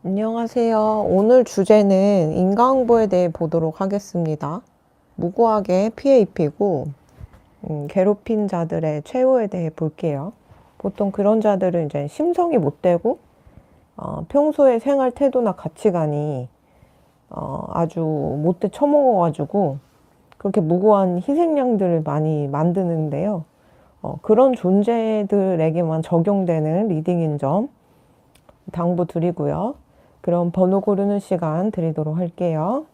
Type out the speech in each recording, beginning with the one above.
안녕하세요. 오늘 주제는 인과응보에 대해 보도록 하겠습니다. 무고하게 피해 입히고 괴롭힌 자들의 최후에 대해 볼게요. 보통 그런 자들은 이제 심성이 못되고 평소의 생활 태도나 가치관이 아주 못돼 처먹어가지고 그렇게 무고한 희생양들을 많이 만드는데요. 그런 존재들에게만 적용되는 리딩인 점 당부드리고요. 그럼 번호 고르는 시간 드리도록 할게요.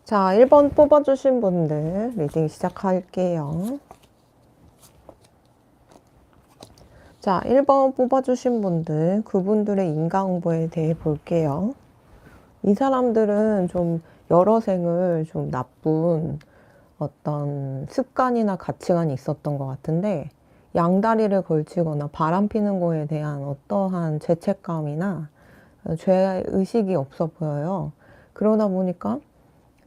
자, 1번 뽑아주신 분들 리딩 시작할게요. 자, 1번 뽑아주신 분들, 그분들의 인과응보에 대해 볼게요. 이 사람들은 좀 여러 생을 좀 나쁜 어떤 습관이나 가치관이 있었던 것 같은데, 양다리를 걸치거나 바람 피는 거에 대한 어떠한 죄책감이나 죄의식이 없어 보여요. 그러다 보니까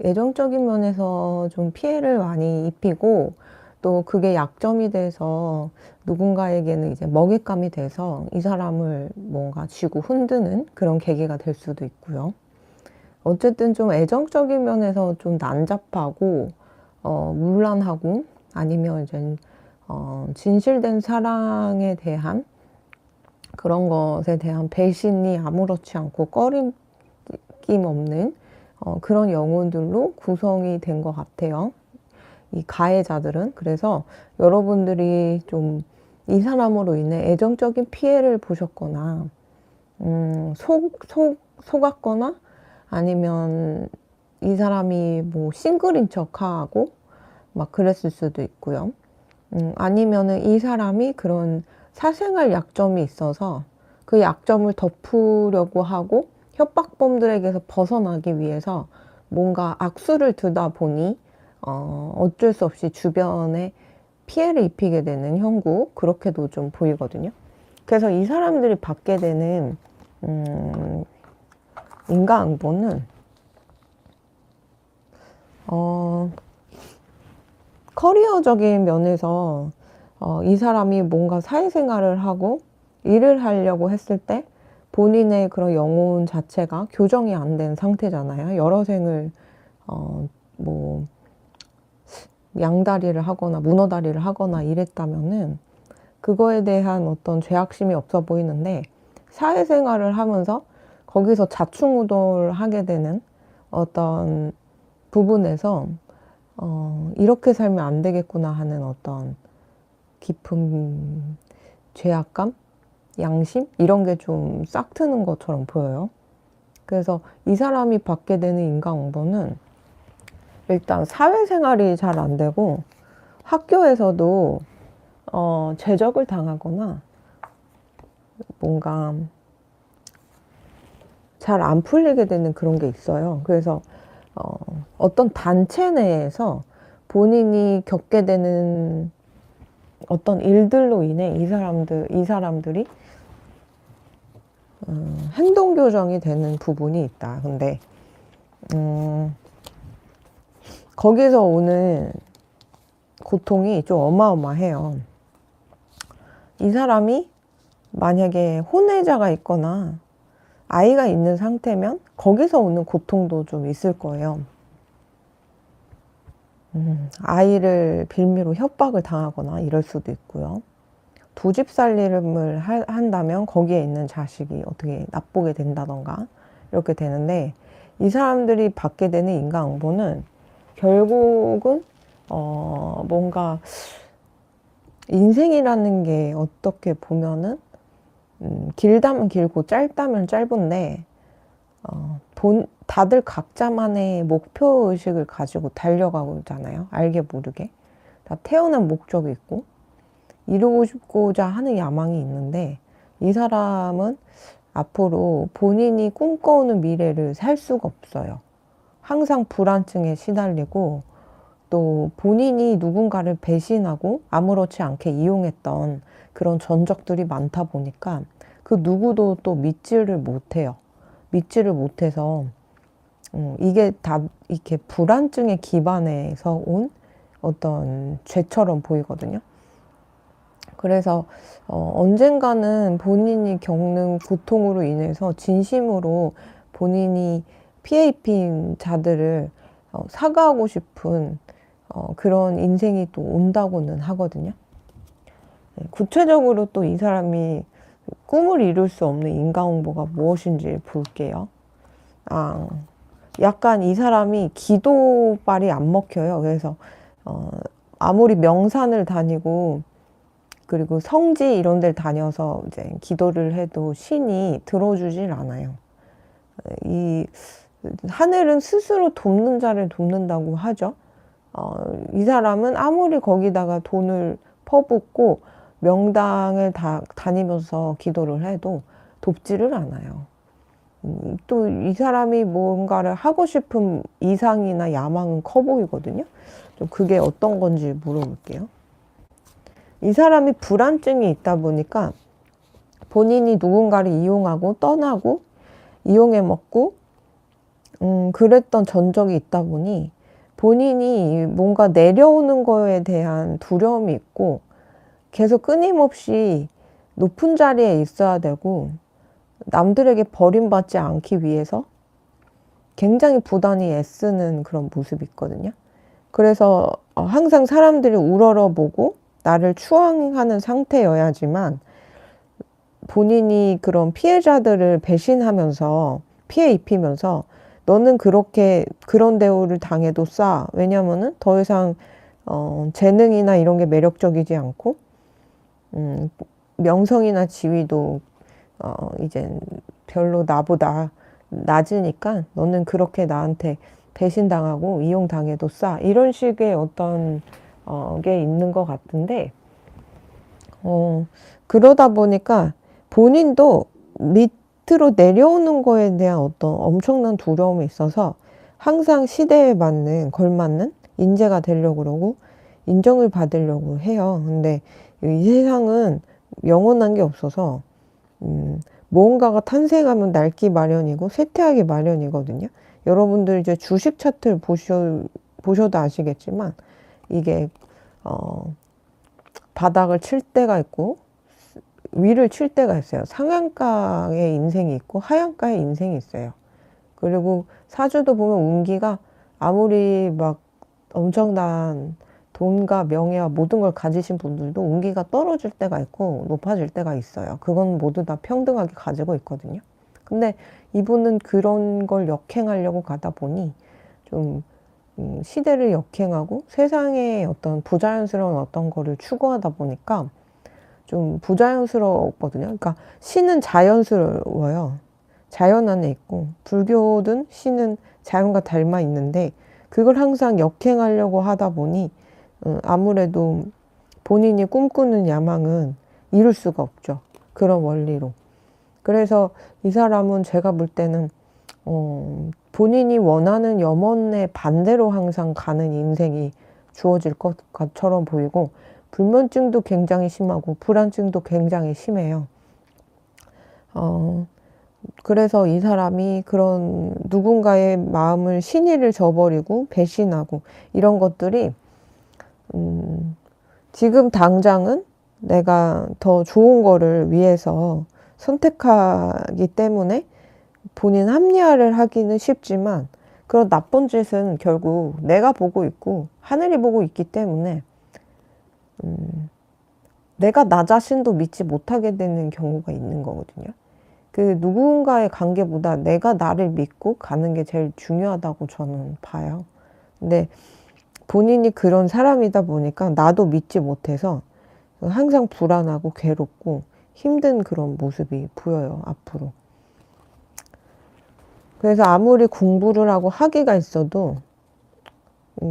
애정적인 면에서 좀 피해를 많이 입히고, 또 그게 약점이 돼서 누군가에게는 이제 먹잇감이 돼서 이 사람을 뭔가 쥐고 흔드는 그런 계기가 될 수도 있고요. 어쨌든 좀 애정적인 면에서 좀 난잡하고 문란하고, 아니면 이제 진실된 사랑에 대한 그런 것에 대한 배신이 아무렇지 않고 꺼림낌 없는 그런 영혼들로 구성이 된 것 같아요, 이 가해자들은. 그래서 여러분들이 좀 이 사람으로 인해 애정적인 피해를 보셨거나 속았거나, 아니면 이 사람이 뭐 싱글인 척하고 막 그랬을 수도 있고요. 아니면은 이 사람이 그런 사생활 약점이 있어서 그 약점을 덮으려고 하고 협박범들에게서 벗어나기 위해서 뭔가 악수를 두다 보니 어쩔 수 없이 주변에 피해를 입히게 되는 형국, 그렇게도 좀 보이거든요. 그래서 이 사람들이 받게 되는 인과응보는 커리어적인 면에서 이 사람이 뭔가 사회생활을 하고 일을 하려고 했을 때 본인의 그런 영혼 자체가 교정이 안 된 상태잖아요. 여러 생을 뭐 양다리를 하거나 문어다리를 하거나 이랬다면은 그거에 대한 어떤 죄악심이 없어 보이는데, 사회생활을 하면서 거기서 좌충우돌하게 되는 어떤 부분에서 이렇게 살면 안 되겠구나 하는 어떤 깊은 죄악감, 양심, 이런 게 좀 싹 트는 것처럼 보여요. 그래서 이 사람이 받게 되는 인과응보는 일단 사회생활이 잘 안 되고, 학교에서도 제적을 당하거나 뭔가 잘 안 풀리게 되는 그런 게 있어요. 그래서 어떤 단체 내에서 본인이 겪게 되는 어떤 일들로 인해 이 사람들이 행동 교정이 되는 부분이 있다. 근데 거기서 오는 고통이 좀 어마어마해요. 이 사람이 만약에 혼외자가 있거나 아이가 있는 상태면 거기서 오는 고통도 좀 있을 거예요. 아이를 빌미로 협박을 당하거나 이럴 수도 있고요. 두 집 살림을 한다면 거기에 있는 자식이 어떻게 나쁘게 된다던가 이렇게 되는데, 이 사람들이 받게 되는 인과응보는 결국은 뭔가 인생이라는 게 어떻게 보면은 길다면 길고 짧다면 짧은데 다들 각자만의 목표의식을 가지고 달려가고 있잖아요. 알게 모르게. 다 태어난 목적이 있고 이루고자 하는 야망이 있는데, 이 사람은 앞으로 본인이 꿈꿔오는 미래를 살 수가 없어요. 항상 불안증에 시달리고, 또 본인이 누군가를 배신하고 아무렇지 않게 이용했던 그런 전적들이 많다 보니까 그 누구도 또 믿지를 못해요. 믿지를 못해서 이게 다 이렇게 불안증에 기반해서 온 어떤 죄처럼 보이거든요. 그래서 언젠가는 본인이 겪는 고통으로 인해서 진심으로 본인이 피해 입힌 자들을 사과하고 싶은 그런 인생이 또 온다고는 하거든요. 구체적으로 또 이 사람이 꿈을 이룰 수 없는 인과응보가 무엇인지 볼게요. 약간 이 사람이 기도발이 안 먹혀요. 그래서 아무리 명산을 다니고 그리고 성지 이런 데를 다녀서 이제 기도를 해도 신이 들어주질 않아요. 이 하늘은 스스로 돕는 자를 돕는다고 하죠. 이 사람은 아무리 거기다가 돈을 퍼붓고 명당을 다니면서 기도를 해도 돕지를 않아요. 또 이 사람이 뭔가를 하고 싶은 이상이나 야망은 커 보이거든요. 좀 그게 어떤 건지 물어볼게요. 이 사람이 불안증이 있다 보니까 본인이 누군가를 이용하고 떠나고 이용해 먹고 그랬던 전적이 있다 보니 본인이 뭔가 내려오는 거에 대한 두려움이 있고 계속 끊임없이 높은 자리에 있어야 되고 남들에게 버림받지 않기 위해서 굉장히 부단히 애쓰는 그런 모습이 있거든요. 그래서 항상 사람들이 우러러보고 나를 추앙하는 상태여야지만 본인이 그런 피해자들을 배신하면서 피해 입히면서 너는 그렇게 그런 대우를 당해도 싸. 왜냐면은 더 이상 재능이나 이런 게 매력적이지 않고 명성이나 지위도 이제 별로 나보다 낮으니까 너는 그렇게 나한테 배신당하고 이용당해도 싸. 이런 식의 어떤 게 있는 것 같은데 그러다 보니까 본인도 밑으로 내려오는 거에 대한 어떤 엄청난 두려움이 있어서 항상 시대에 맞는 걸맞는 인재가 되려고 그러고 인정을 받으려고 해요. 근데 이 세상은 영원한 게 없어서 무언가가 탄생하면 낡기 마련이고 쇠퇴하기 마련이거든요. 여러분들 이제 주식 차트를 보셔도 아시겠지만 이게 바닥을 칠 때가 있고 위를 칠 때가 있어요. 상한가의 인생이 있고 하한가의 인생이 있어요. 그리고 사주도 보면 운기가 아무리 막 엄청난 돈과 명예와 모든 걸 가지신 분들도 운기가 떨어질 때가 있고 높아질 때가 있어요. 그건 모두 다 평등하게 가지고 있거든요. 근데 이분은 그런 걸 역행하려고 가다 보니 좀 시대를 역행하고 세상의 어떤 부자연스러운 어떤 거를 추구하다 보니까 좀 부자연스럽거든요. 그러니까 신은 자연스러워요. 자연 안에 있고 불교든 신은 자연과 닮아 있는데 그걸 항상 역행하려고 하다 보니 아무래도 본인이 꿈꾸는 야망은 이룰 수가 없죠. 그런 원리로. 그래서 이 사람은 제가 볼 때는 본인이 원하는 염원의 반대로 항상 가는 인생이 주어질 것처럼 보이고 불면증도 굉장히 심하고 불안증도 굉장히 심해요. 그래서 이 사람이 그런 누군가의 마음을 신의를 저버리고 배신하고 이런 것들이 지금 당장은 내가 더 좋은 거를 위해서 선택하기 때문에 본인 합리화를 하기는 쉽지만 그런 나쁜 짓은 결국 내가 보고 있고 하늘이 보고 있기 때문에 내가 나 자신도 믿지 못하게 되는 경우가 있는 거거든요. 그 누군가의 관계보다 내가 나를 믿고 가는 게 제일 중요하다고 저는 봐요. 근데 본인이 그런 사람이다 보니까 나도 믿지 못해서 항상 불안하고 괴롭고 힘든 그런 모습이 보여요, 앞으로. 그래서 아무리 공부를 하고 학위가 있어도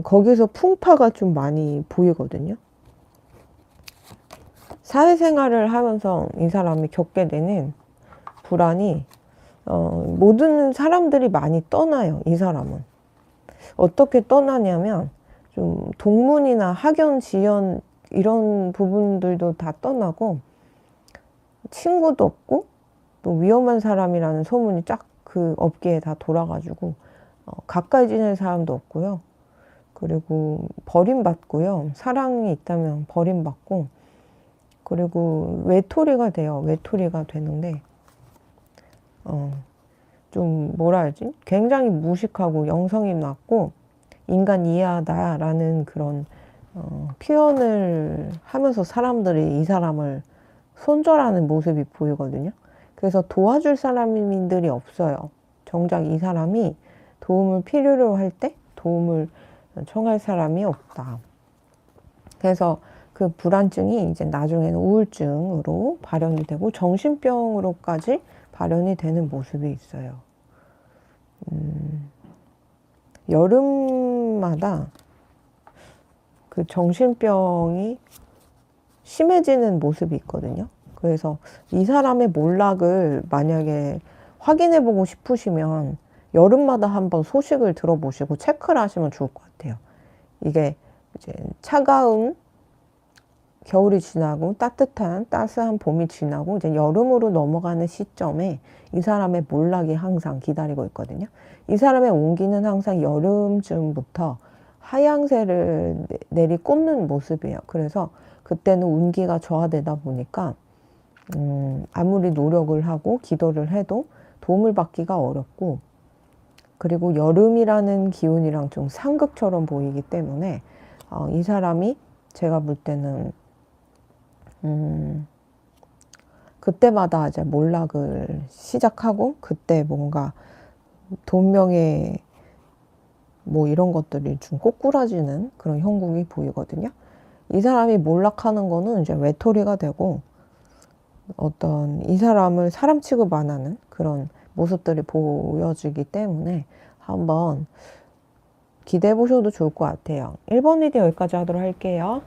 거기서 풍파가 좀 많이 보이거든요. 사회생활을 하면서 이 사람이 겪게 되는 불안이 모든 사람들이 많이 떠나요. 이 사람은. 어떻게 떠나냐면 좀 동문이나 학연, 지연 이런 부분들도 다 떠나고 친구도 없고 또 위험한 사람이라는 소문이 쫙 그 업계에 다 돌아가지고 가까이 지낼 사람도 없고요. 그리고 버림받고요. 사랑이 있다면 버림받고 그리고 외톨이가 돼요. 외톨이가 되는데 좀 뭐라 하지? 굉장히 무식하고 영성이 낮고 인간 이하다라는 그런 표현을 하면서 사람들이 이 사람을 손절하는 모습이 보이거든요. 그래서 도와줄 사람들이 없어요. 정작 이 사람이 도움을 필요로 할 때 도움을 청할 사람이 없다. 그래서 그 불안증이 이제 나중에는 우울증으로 발현이 되고 정신병으로까지 발현이 되는 모습이 있어요. 여름마다 그 정신병이 심해지는 모습이 있거든요. 그래서 이 사람의 몰락을 만약에 확인해보고 싶으시면 여름마다 한번 소식을 들어보시고 체크를 하시면 좋을 것 같아요. 이게 이제 차가운 겨울이 지나고 따뜻한 따스한 봄이 지나고 이제 여름으로 넘어가는 시점에 이 사람의 몰락이 항상 기다리고 있거든요. 이 사람의 온기는 항상 여름쯤부터 하향세를 내리꽂는 모습이에요. 그래서 그때는 운기가 저하되다 보니까 아무리 노력을 하고 기도를 해도 도움을 받기가 어렵고, 그리고 여름이라는 기운이랑 좀 상극처럼 보이기 때문에 이 사람이 제가 볼 때는 그때마다 이제 몰락을 시작하고 그때 뭔가 돈명예 뭐 이런 것들이 좀 꼬꾸라지는 그런 형국이 보이거든요. 이 사람이 몰락하는 거는 이제 외톨이가 되고 어떤 이 사람을 사람 취급 안 하는 그런 모습들이 보여지기 때문에 한번 기대해 보셔도 좋을 것 같아요. 1번 리딩 여기까지 하도록 할게요.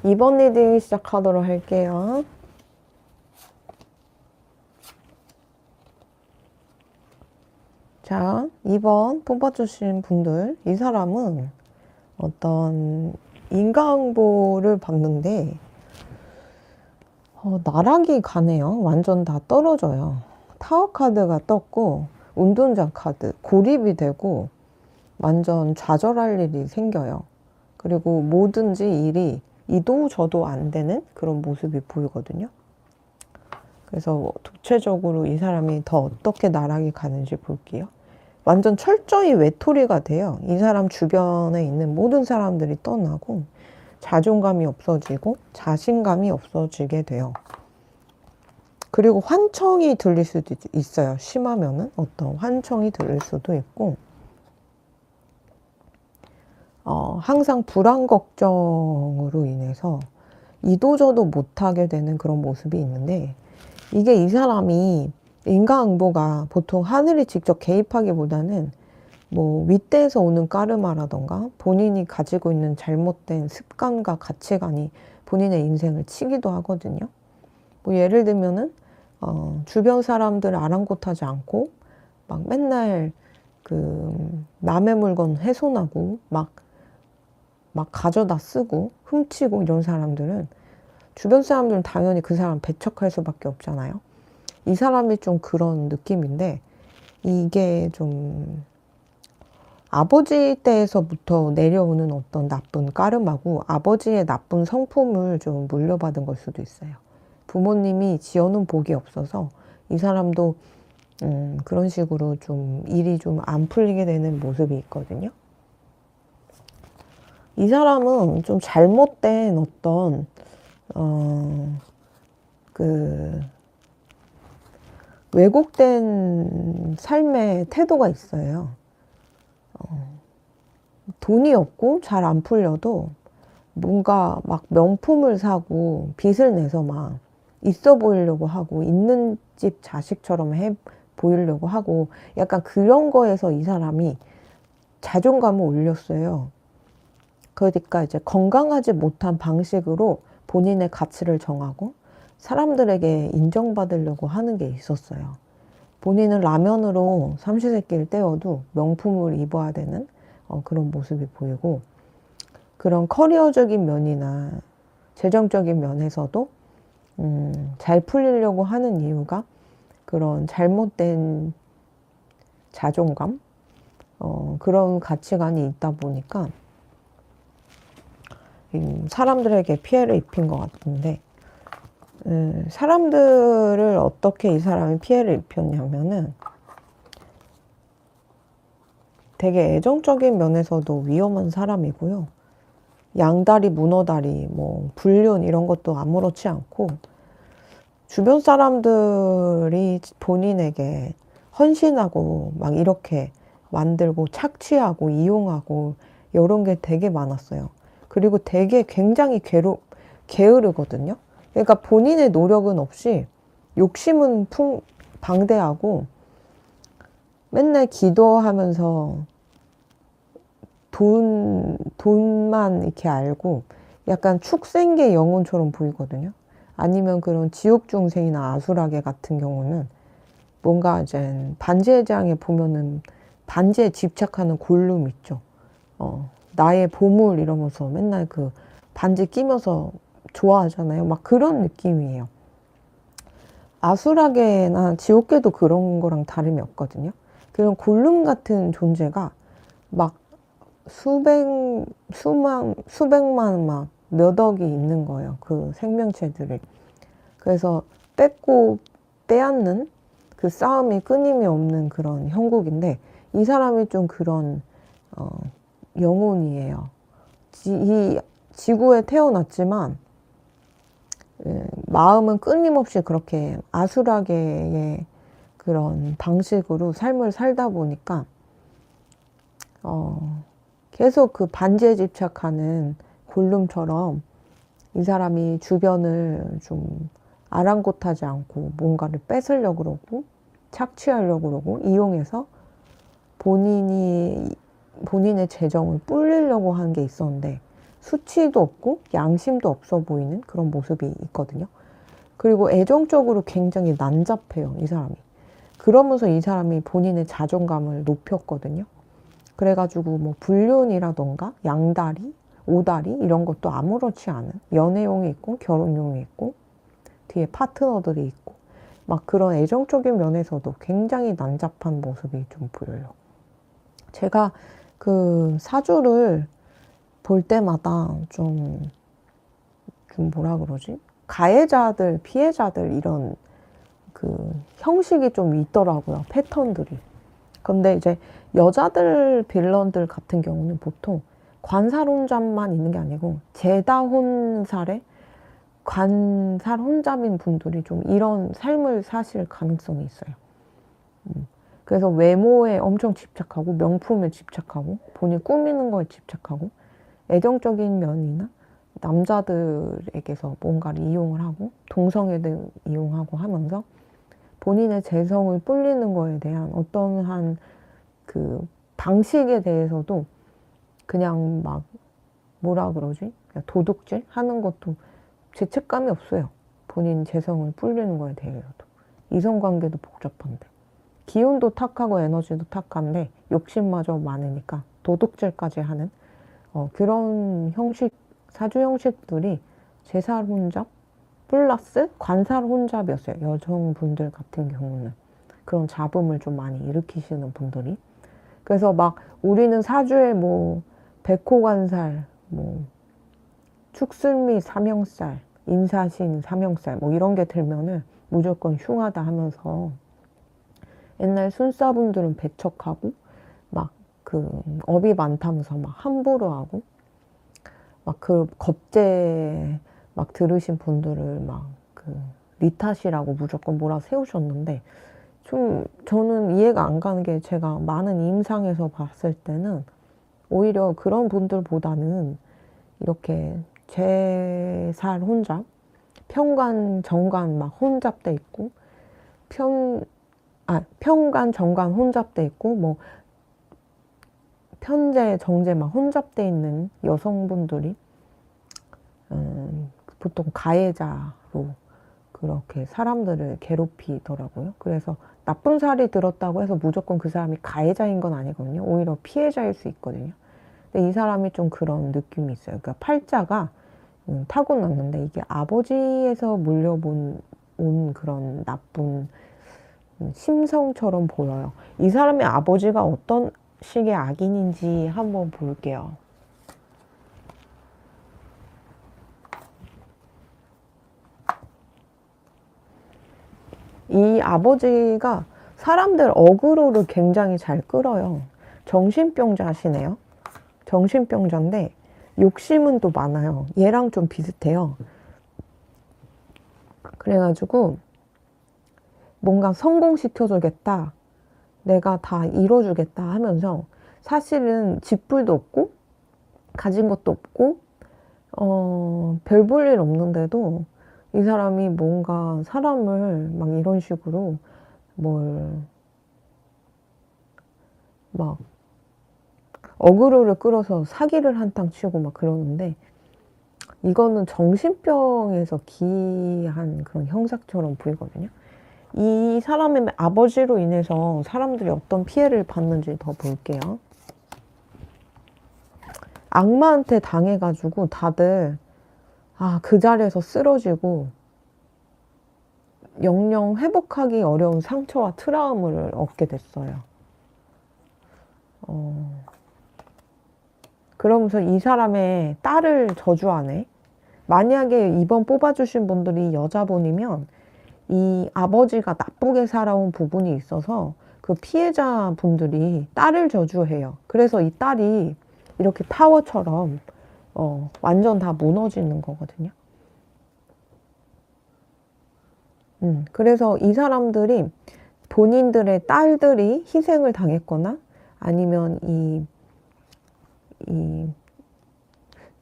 2번 리딩 시작하도록 할게요. 자, 2번 뽑아주신 분들, 이 사람은 어떤 인과응보를 받는데 나락이 가네요. 완전 다 떨어져요. 타워 카드가 떴고 운동장 카드, 고립이 되고 완전 좌절할 일이 생겨요. 그리고 뭐든지 일이 이도 저도 안 되는 그런 모습이 보이거든요. 그래서 구체적으로 이 사람이 더 어떻게 나락이 가는지 볼게요. 완전 철저히 외톨이가 돼요. 이 사람 주변에 있는 모든 사람들이 떠나고 자존감이 없어지고 자신감이 없어지게 돼요. 그리고 환청이 들릴 수도 있어요. 심하면은 어떤 환청이 들릴 수도 있고 항상 불안 걱정으로 인해서 이도저도 못하게 되는 그런 모습이 있는데 이게 이 사람이 인과응보가 보통 하늘이 직접 개입하기보다는 뭐 윗대에서 오는 까르마라던가 본인이 가지고 있는 잘못된 습관과 가치관이 본인의 인생을 치기도 하거든요. 뭐 예를 들면은 주변 사람들 아랑곳하지 않고 막 맨날 그 남의 물건 훼손하고 막 가져다 쓰고 훔치고 이런 사람들은 주변 사람들은 당연히 그 사람 배척할 수밖에 없잖아요. 이 사람이 좀 그런 느낌인데 이게 좀 아버지 때에서부터 내려오는 어떤 나쁜 까름하고 아버지의 나쁜 성품을 좀 물려받은 걸 수도 있어요. 부모님이 지어놓은 복이 없어서 이 사람도 그런 식으로 좀 일이 좀 안 풀리게 되는 모습이 있거든요. 이 사람은 좀 잘못된 어떤 왜곡된 삶의 태도가 있어요. 돈이 없고 잘 안 풀려도 뭔가 막 명품을 사고 빚을 내서 막 있어 보이려고 하고 있는 집 자식처럼 해 보이려고 하고 약간 그런 거에서 이 사람이 자존감을 올렸어요. 그러니까 이제 건강하지 못한 방식으로 본인의 가치를 정하고 사람들에게 인정받으려고 하는 게 있었어요. 본인은 라면으로 삼시세끼를 때워도 명품을 입어야 되는 그런 모습이 보이고 그런 커리어적인 면이나 재정적인 면에서도 잘 풀리려고 하는 이유가 그런 잘못된 자존감 그런 가치관이 있다 보니까 사람들에게 피해를 입힌 것 같은데 사람들을 어떻게 이 사람이 피해를 입혔냐면은 되게 애정적인 면에서도 위험한 사람이고요. 양다리, 문어다리, 뭐 불륜 이런 것도 아무렇지 않고 주변 사람들이 본인에게 헌신하고 막 이렇게 만들고 착취하고 이용하고 이런 게 되게 많았어요. 그리고 되게 굉장히 게으르거든요. 그러니까 본인의 노력은 없이 욕심은 방대하고 맨날 기도하면서 돈만 이렇게 알고 약간 축생계 영혼처럼 보이거든요. 아니면 그런 지옥중생이나 아수라계 같은 경우는 뭔가 이제 반지의 제왕에 보면은 반지에 집착하는 골룸 있죠. 나의 보물 이러면서 맨날 그 반지 끼면서 좋아하잖아요. 막 그런 느낌이에요. 아수라계나 지옥계도 그런 거랑 다름이 없거든요. 그런 골룸 같은 존재가 막 수백만 막 몇 억이 있는 거예요. 그 생명체들을. 그래서 뺏고 빼앗는 그 싸움이 끊임이 없는 그런 형국인데 이 사람이 좀 그런 영혼이에요. 이 지구에 태어났지만 마음은 끊임없이 그렇게 아수라계의 그런 방식으로 삶을 살다 보니까 계속 그 반지에 집착하는 골룸처럼 이 사람이 주변을 좀 아랑곳하지 않고 뭔가를 뺏으려고 그러고 착취하려고 그러고 이용해서 본인의 재정을 불리려고 하는 게 있었는데 수치도 없고 양심도 없어 보이는 그런 모습이 있거든요. 그리고 애정적으로 굉장히 난잡해요, 이 사람이. 그러면서 이 사람이 본인의 자존감을 높였거든요. 그래가지고 뭐 불륜이라던가 양다리, 오다리 이런 것도 아무렇지 않은, 연애용이 있고 결혼용이 있고 뒤에 파트너들이 있고 막 그런 애정적인 면에서도 굉장히 난잡한 모습이 좀 보여요. 제가 그 사주를 볼 때마다 좀 뭐라 그러지? 가해자들, 피해자들 이런 그 형식이 좀 있더라고요. 패턴들이. 근데 이제 여자들 빌런들 같은 경우는 보통 관살 혼잡만 있는 게 아니고 제다 혼살에 관살 혼잡인 분들이 좀 이런 삶을 사실 가능성이 있어요. 그래서 외모에 엄청 집착하고 명품에 집착하고 본인 꾸미는 거에 집착하고 애정적인 면이나 남자들에게서 뭔가를 이용을 하고 동성애를 이용하고 하면서 본인의 재성을 불리는 거에 대한 어떤 한 그 방식에 대해서도 그냥 막 뭐라 그러지? 그냥 도둑질 하는 것도 죄책감이 없어요. 본인 재성을 불리는 거에 대해서도. 이성관계도 복잡한데. 기운도 탁하고 에너지도 탁한데 욕심마저 많으니까 도둑질까지 하는 그런 형식, 사주 형식들이 제살 혼잡 플러스 관살 혼잡이었어요. 여성분들 같은 경우는. 그런 잡음을 좀 많이 일으키시는 분들이. 그래서 막 우리는 사주에 뭐 백호관살, 뭐 축술미 삼형살, 인사신 삼형살 뭐 이런 게 들면은 무조건 흉하다 하면서 옛날 순사분들은 배척하고 막 그 업이 많다면서 막 함부로 하고 막 그 겁제 막 들으신 분들을 막 그 리탓이라고 무조건 몰아 세우셨는데 좀 저는 이해가 안 가는 게 제가 많은 임상에서 봤을 때는 오히려 그런 분들보다는 이렇게 제살 혼잡, 평관, 정관 막 혼잡돼 있고 평관, 정관 혼잡돼 있고 뭐 편재, 정제 막 혼잡돼 있는 여성분들이 보통 가해자로 그렇게 사람들을 괴롭히더라고요. 그래서 나쁜 살이 들었다고 해서 무조건 그 사람이 가해자인 건 아니거든요. 오히려 피해자일 수 있거든요. 근데 이 사람이 좀 그런 느낌이 있어요. 그러니까 팔자가 타고났는데 이게 아버지에서 물려본 온 그런 나쁜 심성처럼 보여요. 이 사람의 아버지가 어떤 식의 악인인지 한번 볼게요. 이 아버지가 사람들 어그로를 굉장히 잘 끌어요. 정신병자시네요. 정신병자인데 욕심은 또 많아요. 얘랑 좀 비슷해요. 그래가지고 뭔가 성공시켜주겠다. 내가 다 이뤄주겠다 하면서 사실은 집불도 없고 가진 것도 없고 별 볼 일 없는데도 이 사람이 뭔가 사람을 막 이런 식으로 막 어그로를 끌어서 사기를 한탕 치고 막 그러는데 이거는 정신병에서 기한 그런 형사처럼 보이거든요. 이 사람의 아버지로 인해서 사람들이 어떤 피해를 받는지 더 볼게요. 악마한테 당해가지고 다들 그 자리에서 쓰러지고 영영 회복하기 어려운 상처와 트라우마를 얻게 됐어요. 그러면서 이 사람의 딸을 저주하네. 만약에 이번 뽑아주신 분들이 여자분이면 이 아버지가 나쁘게 살아온 부분이 있어서 그 피해자 분들이 딸을 저주해요. 그래서 이 딸이 이렇게 타워처럼 완전 다 무너지는 거거든요. 그래서 이 사람들이 본인들의 딸들이 희생을 당했거나 아니면 이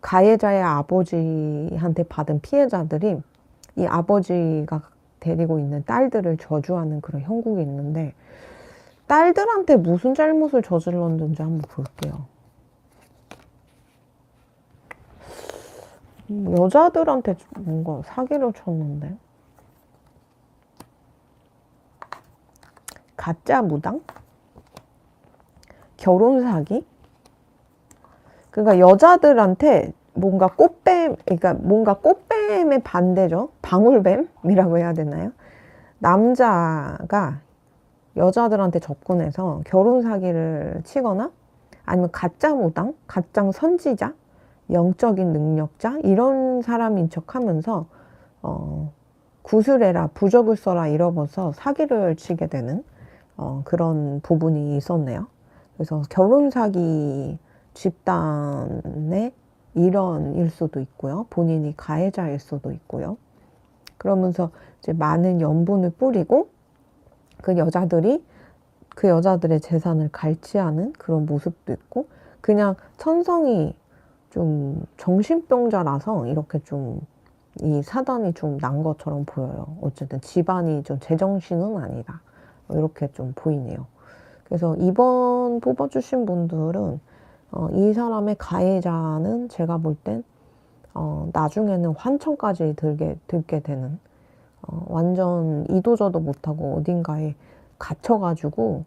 가해자의 아버지한테 받은 피해자들이 이 아버지가 데리고 있는 딸들을 저주하는 그런 형국이 있는데 딸들한테 무슨 잘못을 저질렀는지 한번 볼게요. 여자들한테 뭔가 사기를 쳤는데. 가짜 무당? 결혼 사기? 그러니까 여자들한테 뭔가 꽃뱀, 그러니까 뭔가 꽃뱀의 반대죠. 방울뱀이라고 해야 되나요? 남자가 여자들한테 접근해서 결혼 사기를 치거나 아니면 가짜 무당, 가짜 선지자, 영적인 능력자 이런 사람인 척 하면서 구슬해라, 부적을 써라 이러면서 사기를 치게 되는 그런 부분이 있었네요. 그래서 결혼 사기 집단의 일원일 수도 있고요. 본인이 가해자일 수도 있고요. 그러면서 이제 많은 연분을 뿌리고 그 여자들이 그 여자들의 재산을 갈취하는 그런 모습도 있고, 그냥 천성이 좀 정신병자라서 이렇게 좀 이 사단이 좀 난 것처럼 보여요. 어쨌든 집안이 좀 제정신은 아니다. 이렇게 좀 보이네요. 그래서 이번 뽑아주신 분들은 이 사람의 가해자는 제가 볼 땐 나중에는 환청까지 들게 되는, 완전 이도저도 못하고 어딘가에 갇혀가지고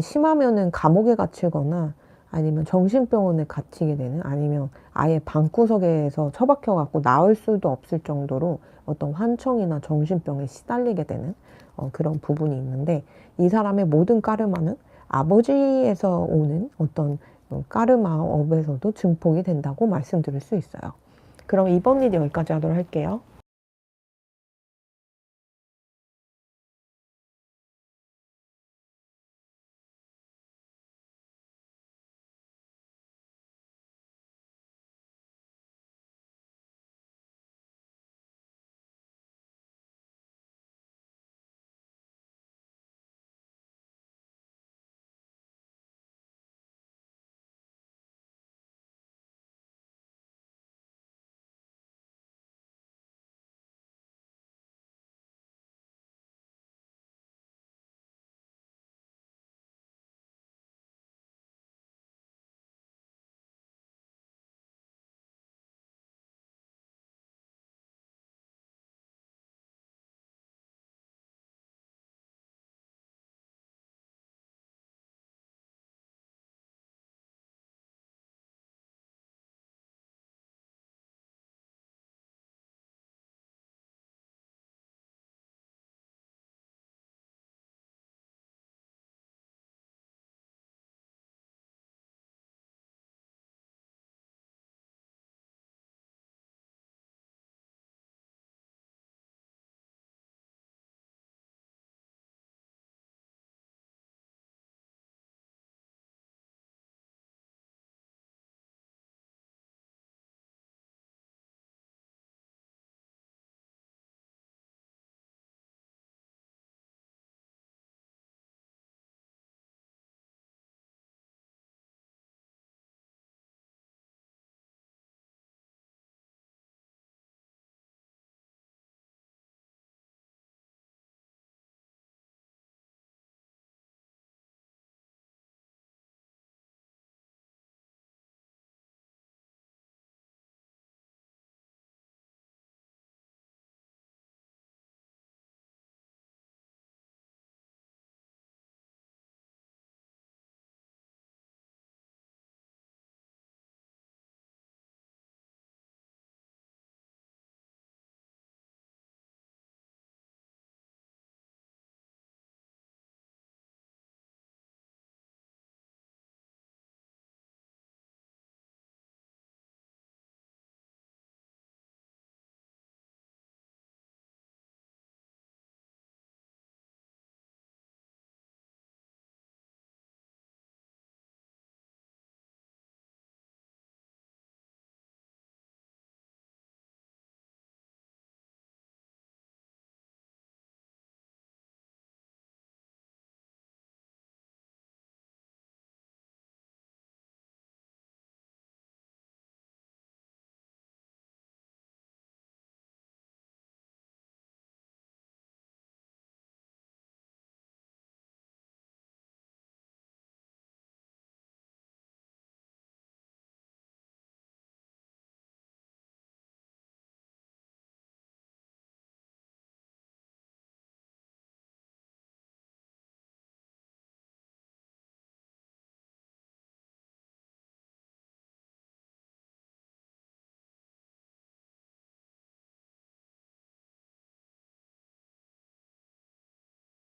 심하면은 감옥에 갇히거나 아니면 정신병원에 갇히게 되는, 아니면 아예 방구석에서 처박혀갖고 나올 수도 없을 정도로 어떤 환청이나 정신병에 시달리게 되는 그런 부분이 있는데, 이 사람의 모든 까르마는 아버지에서 오는 어떤 까르마업에서도 증폭이 된다고 말씀드릴 수 있어요. 그럼 이번 일이 여기까지 하도록 할게요.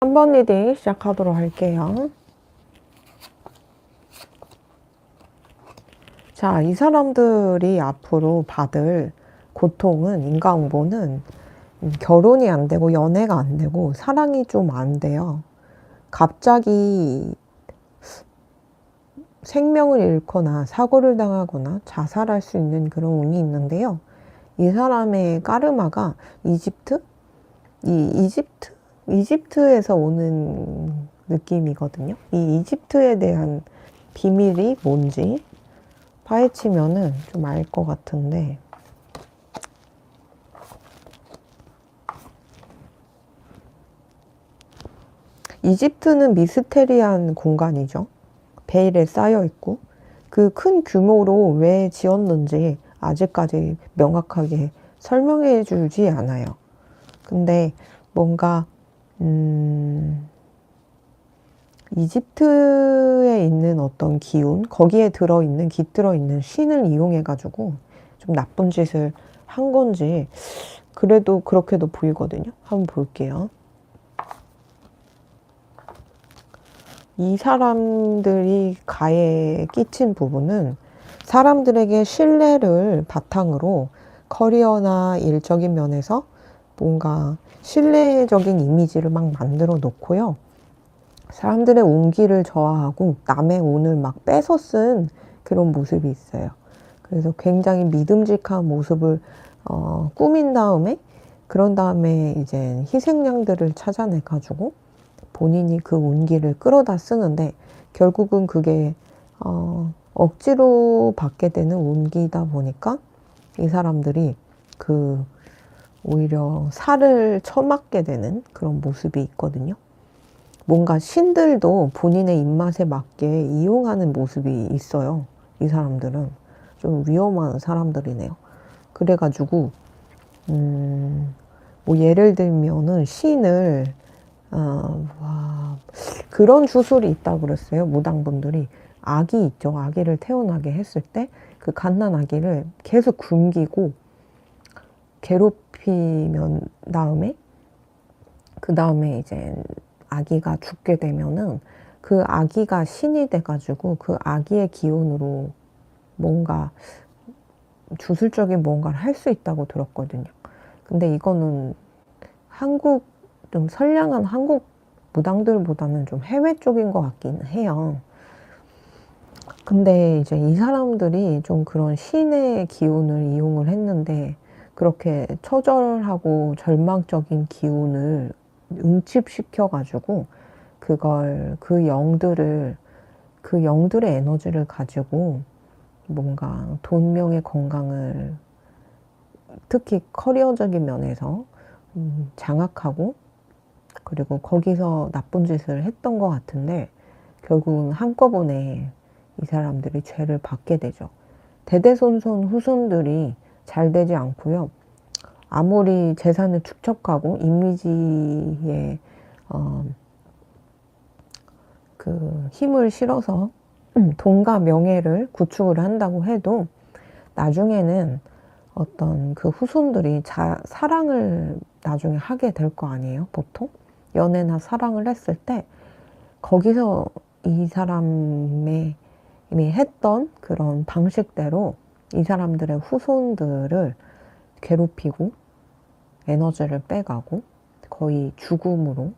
3번 리딩 시작하도록 할게요. 자, 이 사람들이 앞으로 받을 고통은, 인과응보는 결혼이 안 되고 연애가 안 되고 사랑이 좀 안 돼요. 갑자기 생명을 잃거나 사고를 당하거나 자살할 수 있는 그런 운이 있는데요. 이 사람의 까르마가 이집트에서 오는 느낌이거든요. 이 이집트에 대한 비밀이 뭔지 파헤치면은 좀 알 것 같은데, 이집트는 미스테리한 공간이죠. 베일에 쌓여 있고, 그 큰 규모로 왜 지었는지 아직까지 명확하게 설명해 주지 않아요. 근데 뭔가 이집트에 있는 어떤 기운, 거기에 깃들어있는 신을 이용해가지고 좀 나쁜 짓을 한 건지, 그래도 그렇게도 보이거든요. 한번 볼게요. 이 사람들이 가에 끼친 부분은 사람들에게 신뢰를 바탕으로 커리어나 일적인 면에서 뭔가 신뢰적인 이미지를 막 만들어 놓고요. 사람들의 운기를 저하하고 남의 운을 막 뺏어 쓴 그런 모습이 있어요. 그래서 굉장히 믿음직한 모습을 꾸민 다음에, 그런 다음에 이제 희생양들을 찾아내 가지고 본인이 그 운기를 끌어다 쓰는데, 결국은 그게 억지로 받게 되는 운기다 보니까 이 사람들이 오히려 살을 처맞게 되는 그런 모습이 있거든요. 뭔가 신들도 본인의 입맛에 맞게 이용하는 모습이 있어요. 이 사람들은 좀 위험한 사람들이네요. 그래가지고 뭐 예를 들면은 신을 그런 주술이 있다고 그랬어요. 무당분들이 아기 있죠. 아기를 태어나게 했을 때 그 갓난 아기를 계속 굶기고 괴롭히면 다음에, 그 다음에 이제 아기가 죽게 되면은 그 아기가 신이 돼가지고 그 아기의 기운으로 뭔가 주술적인 뭔가를 할 수 있다고 들었거든요. 근데 이거는 좀 선량한 한국 무당들보다는 좀 해외 쪽인 것 같긴 해요. 근데 이제 이 사람들이 좀 그런 신의 기운을 이용을 했는데, 그렇게 처절하고 절망적인 기운을 응집시켜가지고 그 영들의 에너지를 가지고 뭔가 돈명의 건강을, 특히 커리어적인 면에서 장악하고, 그리고 거기서 나쁜 짓을 했던 것 같은데, 결국은 한꺼번에 이 사람들이 죄를 받게 되죠. 대대손손 후손들이 잘 되지 않고요. 아무리 재산을 축적하고 이미지에 힘을 실어서 돈과 명예를 구축을 한다고 해도 나중에는 어떤 그 후손들이 사랑을 나중에 하게 될 거 아니에요, 보통? 연애나 사랑을 했을 때 거기서 이 사람의 이미 했던 그런 방식대로 이 사람들의 후손들을 괴롭히고 에너지를 빼가고 거의 죽음으로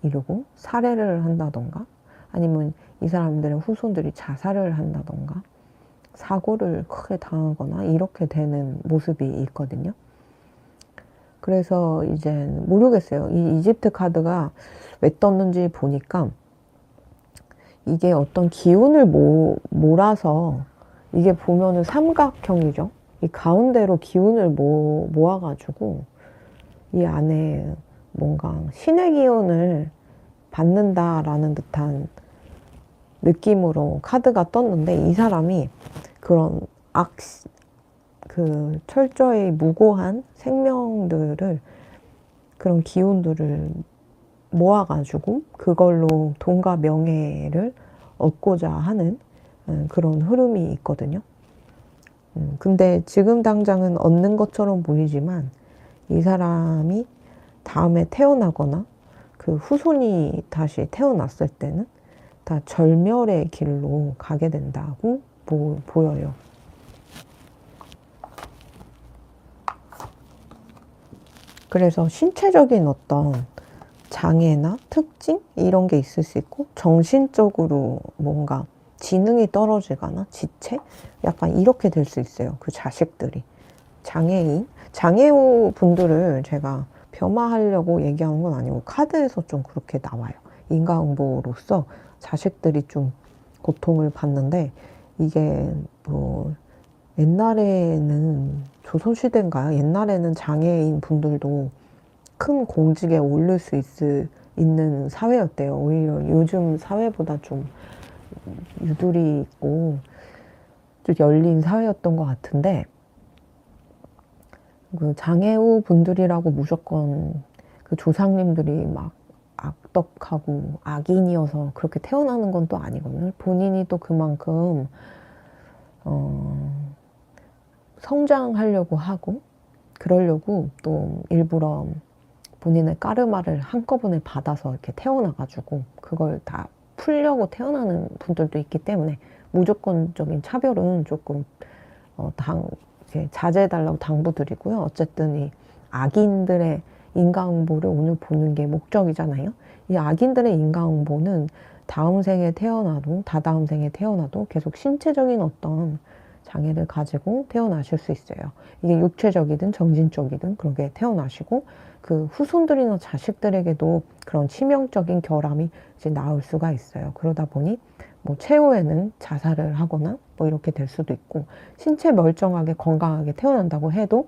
이르고 살해를 한다던가, 아니면 이 사람들의 후손들이 자살을 한다던가 사고를 크게 당하거나 이렇게 되는 모습이 있거든요. 그래서 이제 모르겠어요. 이 이집트 카드가 왜 떴는지 보니까 이게 어떤 기운을 몰아서, 이게 보면은 삼각형이죠. 이 가운데로 기운을 모아가지고 이 안에 뭔가 신의 기운을 받는다라는 듯한 느낌으로 카드가 떴는데, 이 사람이 그런 철저히 무고한 생명들을, 그런 기운들을 모아가지고 그걸로 돈과 명예를 얻고자 하는 그런 흐름이 있거든요. 근데 지금 당장은 얻는 것처럼 보이지만 이 사람이 다음에 태어나거나 그 후손이 다시 태어났을 때는 다 절멸의 길로 가게 된다고 보여요. 그래서 신체적인 어떤 장애나 특징 이런 게 있을 수 있고, 정신적으로 뭔가 지능이 떨어지거나 지체 약간 이렇게 될 수 있어요. 그 자식들이 장애우 분들을 제가 폄하하려고 얘기하는 건 아니고 카드에서 좀 그렇게 나와요. 인과응보로서 자식들이 좀 고통을 받는데, 이게 뭐 옛날에는 조선시대인가요? 옛날에는 장애인 분들도 큰 공직에 오를 수 있는 사회였대요. 오히려 요즘 사회보다 좀 유두리 있고 좀 열린 사회였던 것 같은데, 그 장애우 분들이라고 무조건 그 조상님들이 막 악덕하고 악인이어서 그렇게 태어나는 건 또 아니거든요. 본인이 또 그만큼 성장하려고 하고 그러려고 또 일부러 본인의 까르마를 한꺼번에 받아서 이렇게 태어나가지고 그걸 다 풀려고 태어나는 분들도 있기 때문에, 무조건적인 차별은 조금 이제 자제해달라고 당부드리고요. 어쨌든 이 악인들의 인과응보를 오늘 보는 게 목적이잖아요. 이 악인들의 인과응보는 다음 생에 태어나도 다다음 생에 태어나도 계속 신체적인 어떤 장애를 가지고 태어나실 수 있어요. 이게 육체적이든 정신적이든 그렇게 태어나시고, 그 후손들이나 자식들에게도 그런 치명적인 결함이 이제 나올 수가 있어요. 그러다 보니 뭐 최후에는 자살을 하거나 뭐 이렇게 될 수도 있고, 신체 멀쩡하게 건강하게 태어난다고 해도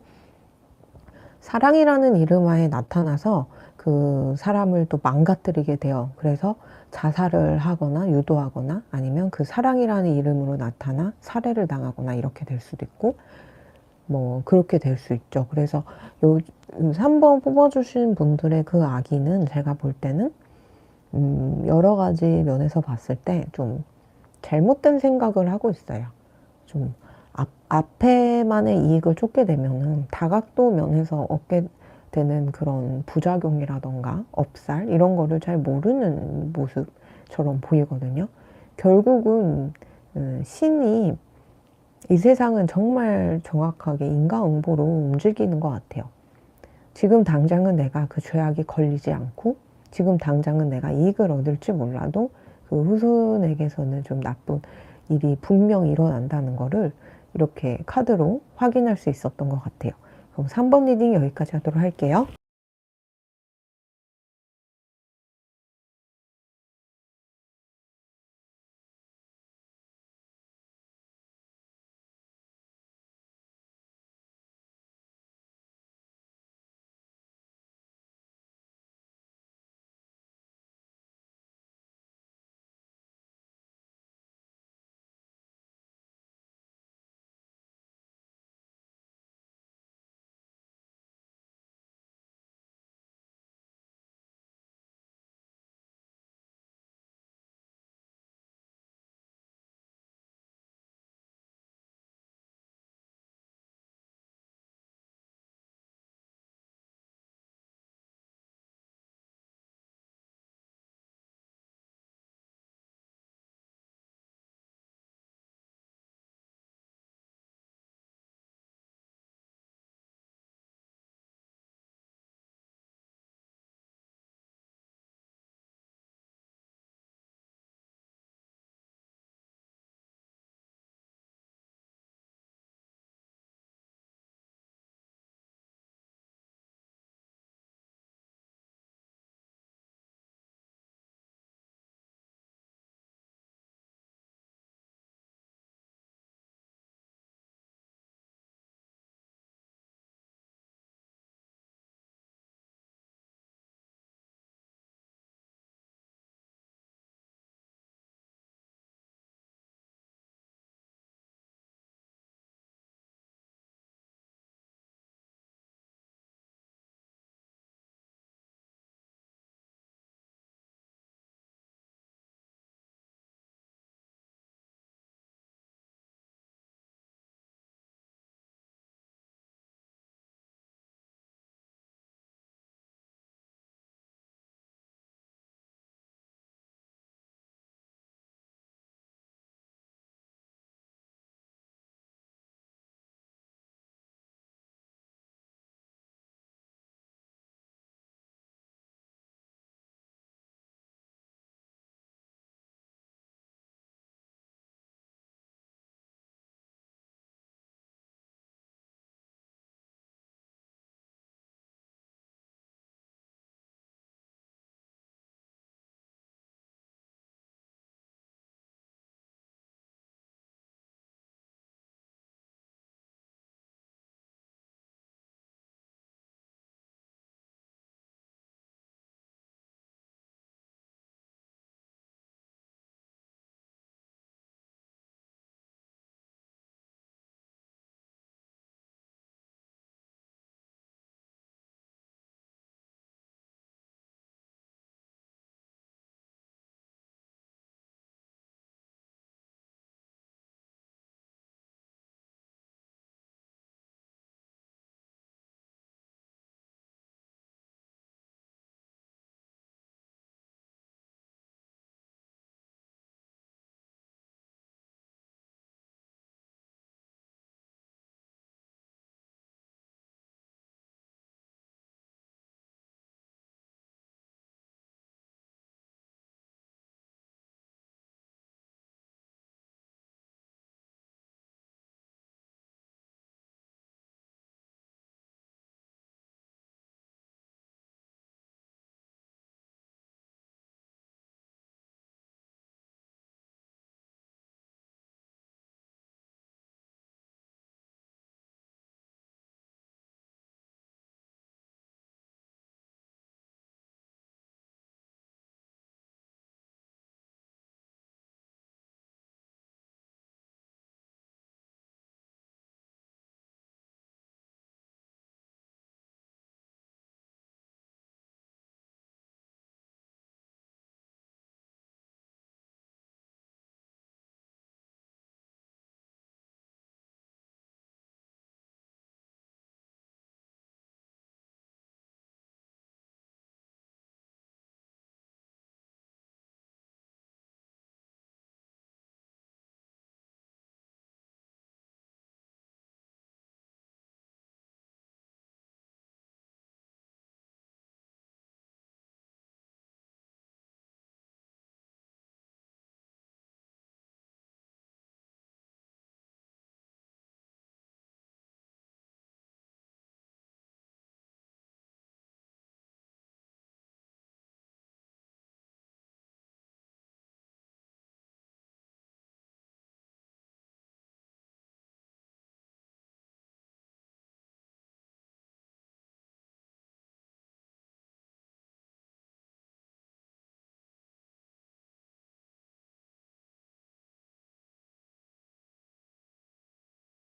사랑이라는 이름 하에 나타나서 그 사람을 또 망가뜨리게 돼요. 그래서 자살을 하거나 유도하거나 아니면 그 사랑이라는 이름으로 나타나 살해를 당하거나 이렇게 될 수도 있고, 뭐 그렇게 될 수 있죠. 그래서 요 3번 뽑아주신 분들의 그 아기는 제가 볼 때는 여러 가지 면에서 봤을 때 좀 잘못된 생각을 하고 있어요. 좀 앞에만의 이익을 쫓게 되면은 다각도 면에서 얻게 되는 그런 부작용이라던가 업살 이런 거를 잘 모르는 모습처럼 보이거든요. 결국은 신이 이 세상은 정말 정확하게 인과응보로 움직이는 것 같아요. 지금 당장은 내가 그 죄악이 걸리지 않고, 지금 당장은 내가 이익을 얻을지 몰라도 그 후손에게서는 좀 나쁜 일이 분명 일어난다는 거를 이렇게 카드로 확인할 수 있었던 것 같아요. 그럼 3번 리딩 여기까지 하도록 할게요.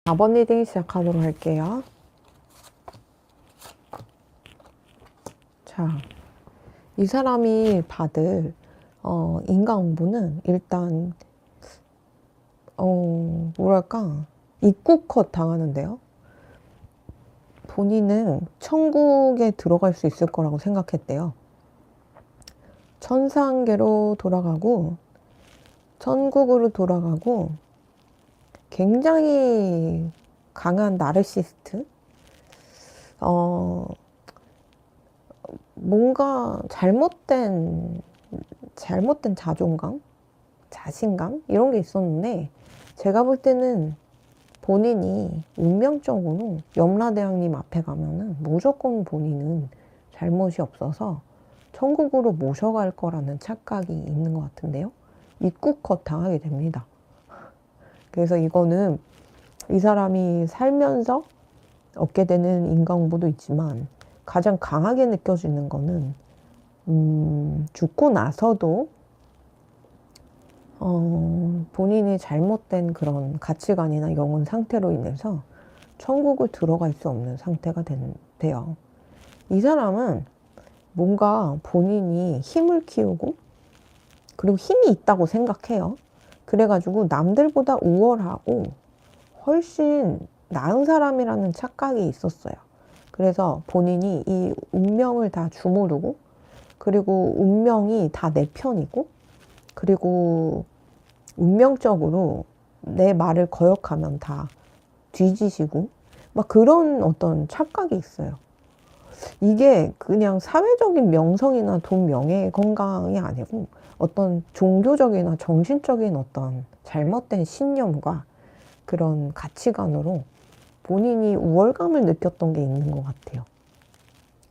4번 리딩 시작하도록 할게요. 자, 이 사람이 받을 인과응보는 일단 뭐랄까 입국컷 당하는데요. 본인은 천국에 들어갈 수 있을 거라고 생각했대요. 천상계로 돌아가고 천국으로 돌아가고 굉장히 강한 나르시스트, 뭔가 잘못된 자존감, 자신감 이런 게 있었는데 제가 볼 때는 본인이 운명적으로 염라대왕님 앞에 가면은 무조건 본인은 잘못이 없어서 천국으로 모셔갈 거라는 착각이 있는 것 같은데요. 입국컷 당하게 됩니다. 그래서 이거는 이 사람이 살면서 얻게 되는 인과응보도 있지만 가장 강하게 느껴지는 거는 죽고 나서도 본인이 잘못된 그런 가치관이나 영혼 상태로 인해서 천국을 들어갈 수 없는 상태가 돼요. 이 사람은 뭔가 본인이 힘을 키우고 그리고 힘이 있다고 생각해요. 그래가지고 남들보다 우월하고 훨씬 나은 사람이라는 착각이 있었어요. 그래서 본인이 이 운명을 다 주무르고 그리고 운명이 다 내 편이고 그리고 운명적으로 내 말을 거역하면 다 뒤지시고 막 그런 어떤 착각이 있어요. 이게 그냥 사회적인 명성이나 돈, 명예, 건강이 아니고 어떤 종교적이나 정신적인 어떤 잘못된 신념과 그런 가치관으로 본인이 우월감을 느꼈던 게 있는 것 같아요.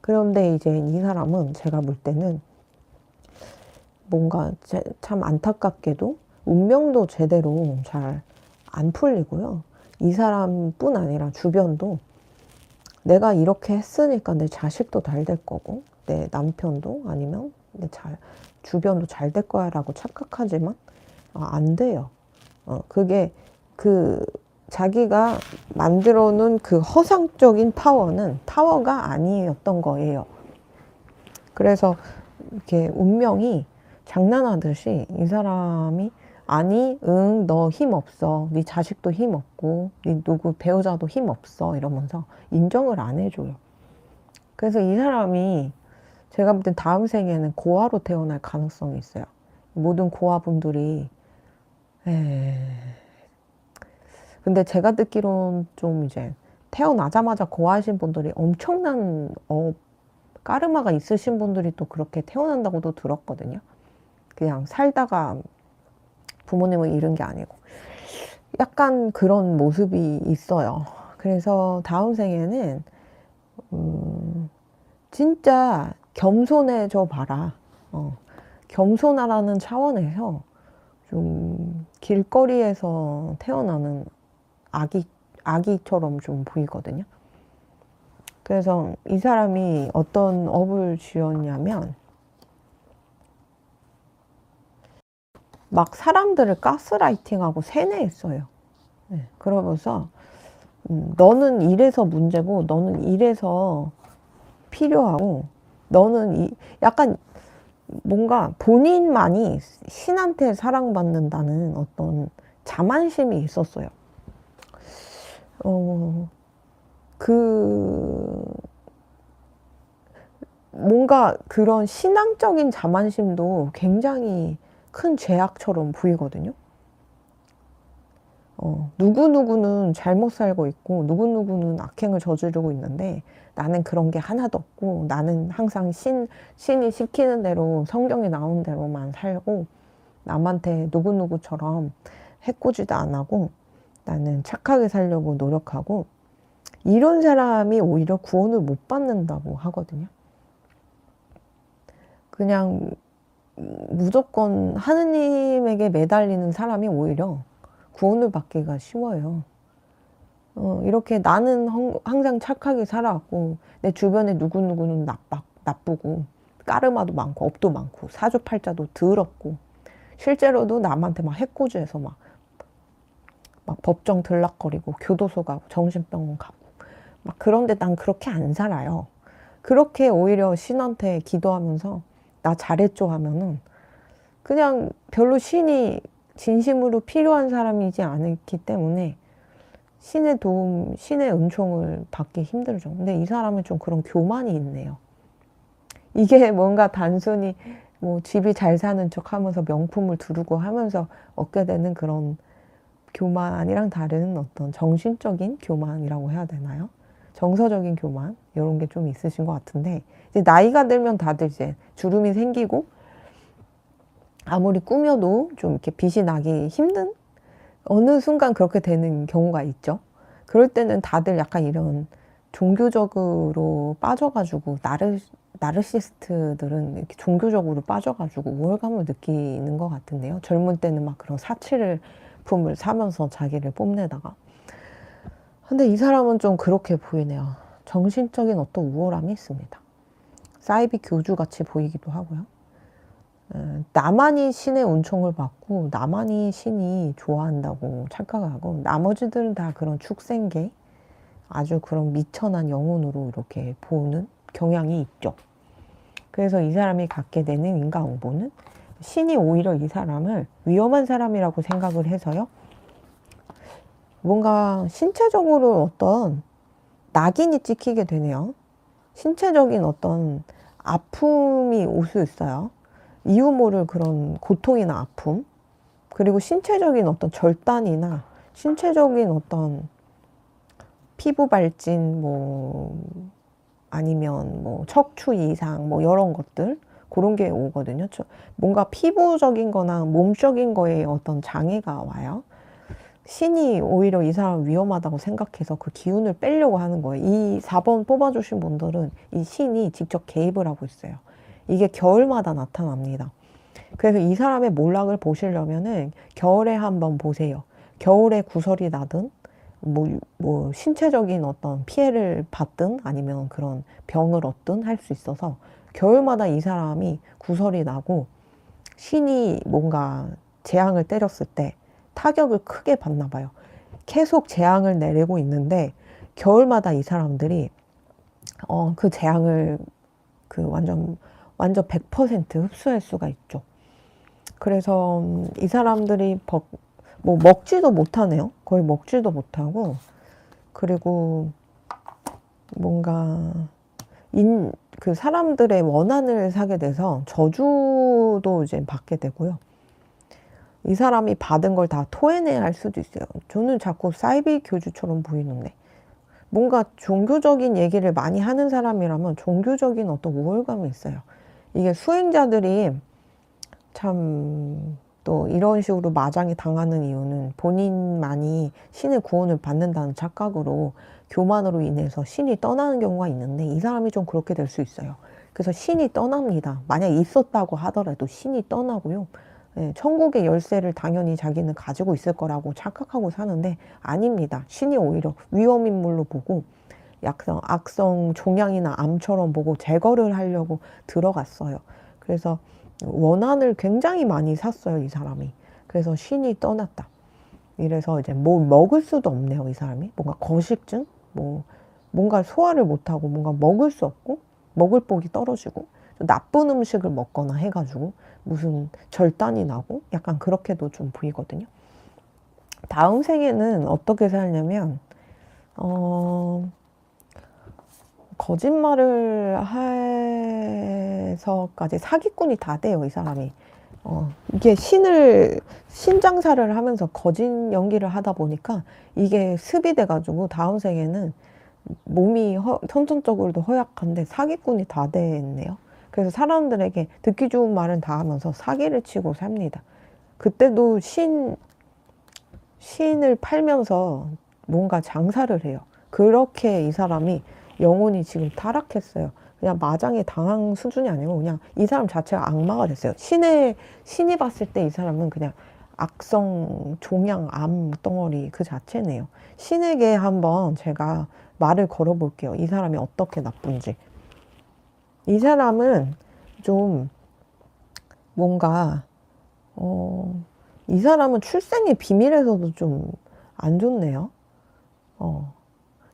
그런데 이제 이 사람은 제가 볼 때는 뭔가 참 안타깝게도 운명도 제대로 잘 안 풀리고요. 이 사람뿐 아니라 주변도 내가 이렇게 했으니까 내 자식도 잘 될 거고 내 남편도 아니면 주변도 잘 될 거야 라고 착각하지만 안 돼요. 그게 자기가 만들어 놓은 그 허상적인 파워는 파워가 아니었던 거예요. 그래서 이렇게 운명이 장난하듯이 이 사람이 아니, 너 힘 없어. 네 자식도 힘 없고, 네 누구 배우자도 힘 없어. 이러면서 인정을 안 해줘요. 그래서 이 사람이 제가 볼 땐 다음 생에는 고아로 태어날 가능성이 있어요. 모든 고아분들이 근데 제가 듣기로는 좀 이제 태어나자마자 고아하신 분들이 엄청난 까르마가 있으신 분들이 또 그렇게 태어난다고도 들었거든요. 그냥 살다가 부모님을 잃은 게 아니고 약간 그런 모습이 있어요. 그래서 다음 생에는 진짜 겸손해져 봐라. 겸손하라는 차원에서 좀 길거리에서 태어나는 아기처럼 좀 보이거든요. 그래서 이 사람이 어떤 업을 지었냐면 막 사람들을 가스라이팅하고 세뇌했어요. 네, 그러면서 너는 이래서 문제고 너는 이래서 필요하고 너는 약간 뭔가 본인만이 신한테 사랑받는다는 어떤 자만심이 있었어요. 뭔가 그런 신앙적인 자만심도 굉장히 큰 죄악처럼 보이거든요. 누구누구는 잘못 살고 있고 누구누구는 악행을 저지르고 있는데 나는 그런 게 하나도 없고 나는 항상 신이 시키는 대로 성경에 나온 대로만 살고 남한테 누구누구처럼 해코지도 안 하고 나는 착하게 살려고 노력하고 이런 사람이 오히려 구원을 못 받는다고 하거든요. 그냥 무조건 하느님에게 매달리는 사람이 오히려 구원을 받기가 쉬워요. 이렇게 나는 항상 착하게 살아왔고 내 주변에 누구누구는 나쁘고 까르마도 많고 업도 많고 사주팔자도 더럽고 실제로도 남한테 막 해코지해서 막 막 법정 들락거리고 교도소 가고 정신병원 가고 막 그런데 난 그렇게 안 살아요. 그렇게 오히려 신한테 기도하면서 나 잘했죠 하면은 그냥 별로 신이 진심으로 필요한 사람이지 않기 때문에 신의 도움, 신의 은총을 받기 힘들죠. 근데 이 사람은 좀 그런 교만이 있네요. 이게 뭔가 단순히 뭐 집이 잘 사는 척 하면서 명품을 두르고 하면서 얻게 되는 그런 교만이랑 다른 어떤 정신적인 교만이라고 해야 되나요? 정서적인 교만 이런 게 좀 있으신 것 같은데 이제 나이가 들면 다들 이제 주름이 생기고 아무리 꾸며도 좀 이렇게 빛이 나기 힘든 어느 순간 그렇게 되는 경우가 있죠. 그럴 때는 다들 약간 이런 종교적으로 빠져가지고 나르시스트들은 이렇게 종교적으로 빠져가지고 우월감을 느끼는 것 같은데요. 젊은 때는 막 그런 사치를 품을 사면서 자기를 뽐내다가 근데 이 사람은 좀 그렇게 보이네요. 정신적인 어떤 우월함이 있습니다. 사이비 교주같이 보이기도 하고요. 나만이 신의 은총을 받고 나만이 신이 좋아한다고 착각하고 나머지들은 다 그런 축생계 아주 그런 미천한 영혼으로 이렇게 보는 경향이 있죠. 그래서 이 사람이 갖게 되는 인과응보는 신이 오히려 이 사람을 위험한 사람이라고 생각을 해서요. 뭔가 신체적으로 어떤 낙인이 찍히게 되네요. 신체적인 어떤 아픔이 올 수 있어요. 이유 모를 그런 고통이나 아픔, 그리고 신체적인 어떤 절단이나 신체적인 어떤 피부 발진, 뭐, 아니면 뭐 척추 이상, 뭐 이런 것들, 그런 게 오거든요. 뭔가 피부적인 거나 몸적인 거에 어떤 장애가 와요. 신이 오히려 이 사람 위험하다고 생각해서 그 기운을 빼려고 하는 거예요. 이 4번 뽑아주신 분들은 이 신이 직접 개입을 하고 있어요. 이게 겨울마다 나타납니다. 그래서 이 사람의 몰락을 보시려면은 겨울에 한번 보세요. 겨울에 구설이 나든 뭐 신체적인 어떤 피해를 받든 아니면 그런 병을 얻든 할 수 있어서 겨울마다 이 사람이 구설이 나고 신이 뭔가 재앙을 때렸을 때 타격을 크게 받나 봐요. 계속 재앙을 내리고 있는데 겨울마다 이 사람들이 그 재앙을 그 완전 100% 흡수할 수가 있죠. 그래서 이 사람들이 뭐 먹지도 못하네요. 거의 먹지도 못하고 그리고 뭔가 그 사람들의 원한을 사게 돼서 저주도 이제 받게 되고요. 이 사람이 받은 걸 다 토해내야 할 수도 있어요. 저는 자꾸 사이비 교주처럼 보이는데 뭔가 종교적인 얘기를 많이 하는 사람이라면 종교적인 어떤 우월감이 있어요. 이게 수행자들이 참 또 이런 식으로 마장이 당하는 이유는 본인만이 신의 구원을 받는다는 착각으로 교만으로 인해서 신이 떠나는 경우가 있는데 이 사람이 좀 그렇게 될 수 있어요. 그래서 신이 떠납니다. 만약 있었다고 하더라도 신이 떠나고요. 네, 천국의 열쇠를 당연히 자기는 가지고 있을 거라고 착각하고 사는데 아닙니다. 신이 오히려 위험인물로 보고 악성 종양이나 암처럼 보고 제거를 하려고 들어갔어요. 그래서 원한을 굉장히 많이 샀어요, 이 사람이. 그래서 신이 떠났다. 이래서 이제 뭐 먹을 수도 없네요, 이 사람이. 뭔가 거식증? 뭔가 소화를 못하고 뭔가 먹을 수 없고 먹을 복이 떨어지고 나쁜 음식을 먹거나 해가지고 무슨 절단이 나고 약간 그렇게도 좀 보이거든요. 다음 생에는 어떻게 살냐면 거짓말을 해서까지 사기꾼이 다 돼요, 이 사람이. 이게 신장사를 하면서 거짓 연기를 하다 보니까 이게 습이 돼가지고 다음 생에는 몸이 선천적으로도 허약한데 사기꾼이 다 됐네요. 그래서 사람들에게 듣기 좋은 말은 다 하면서 사기를 치고 삽니다. 그때도 신을 팔면서 뭔가 장사를 해요. 그렇게 이 사람이 영혼이 지금 타락했어요. 그냥 마장에 당한 수준이 아니고 그냥 이 사람 자체가 악마가 됐어요. 신이 봤을 때 이 사람은 그냥 악성 종양 암 덩어리 그 자체네요. 신에게 한번 제가 말을 걸어볼게요. 이 사람이 어떻게 나쁜지. 이 사람은 좀 뭔가 이 사람은 출생의 비밀에서도 좀 안 좋네요.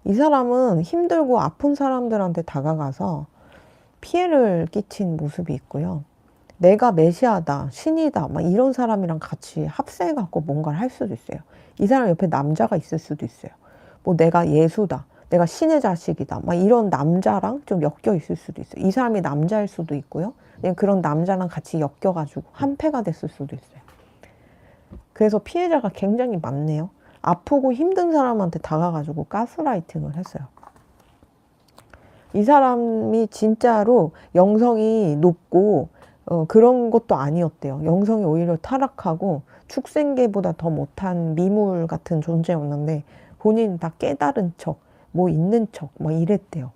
이 사람은 힘들고 아픈 사람들한테 다가가서 피해를 끼친 모습이 있고요. 내가 메시아다, 신이다, 막 이런 사람이랑 같이 합세해갖고 뭔가를 할 수도 있어요. 이 사람 옆에 남자가 있을 수도 있어요. 뭐 내가 예수다, 내가 신의 자식이다, 막 이런 남자랑 좀 엮여 있을 수도 있어요. 이 사람이 남자일 수도 있고요. 그냥 그런 남자랑 같이 엮여가지고 한패가 됐을 수도 있어요. 그래서 피해자가 굉장히 많네요. 아프고 힘든 사람한테 다가가지고 가스라이팅을 했어요. 이 사람이 진짜로 영성이 높고 그런 것도 아니었대요. 영성이 오히려 타락하고 축생계보다 더 못한 미물 같은 존재였는데 본인 다 깨달은 척, 뭐 있는 척, 막 이랬대요.